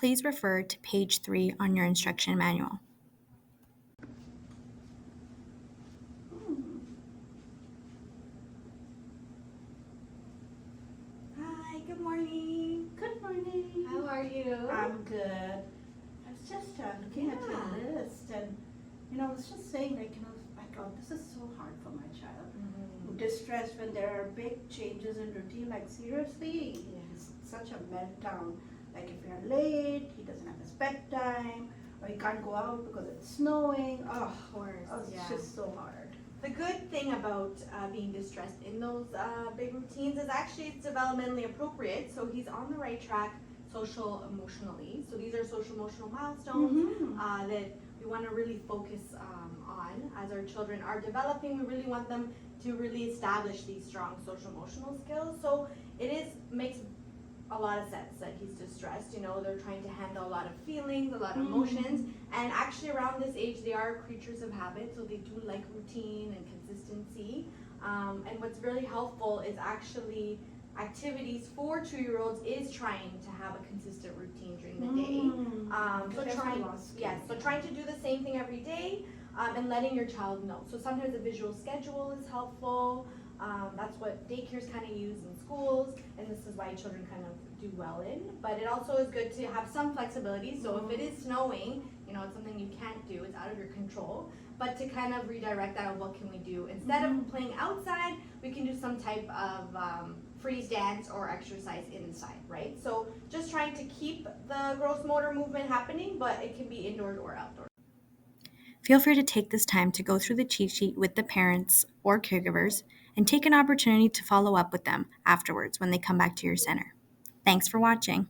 please refer to page 3 on your instruction manual. Hi, good morning. Good morning. How are you? I'm good. I was just looking at your list, and I was just saying, oh, this is so hard for my child. Distressed when there are big changes in routine. Like seriously, it's such a meltdown. Like if you're late, he doesn't have his bedtime, or he can't go out because it's snowing. Oh, Of course, it's just so hard. The good thing about being distressed in those big routines is actually it's developmentally appropriate. So he's on the right track social emotionally. So these are social emotional milestones that we want to really focus on as our children are developing. We really want them to really establish these strong social emotional skills. So makes a lot of sense that he's distressed. They're trying to handle a lot of feelings, a lot of emotions, and actually around this age they are creatures of habit, so they do like routine and consistency. And what's really helpful is actually activities for 2-year-olds is trying to have a consistent routine during the day. So trying to do the same thing every day, and letting your child know. So sometimes a visual schedule is helpful. That's what daycares kind of use in schools, and this is why children kind of do well in. But it also is good to have some flexibility. So if it is snowing, it's something you can't do, it's out of your control. But to kind of redirect that, what can we do? Instead of playing outside, we can do some type of freeze dance or exercise inside, right? So just trying to keep the gross motor movement happening, but it can be indoors or outdoors. Feel free to take this time to go through the cheat sheet with the parents or caregivers and take an opportunity to follow up with them afterwards when they come back to your center. Thanks for watching.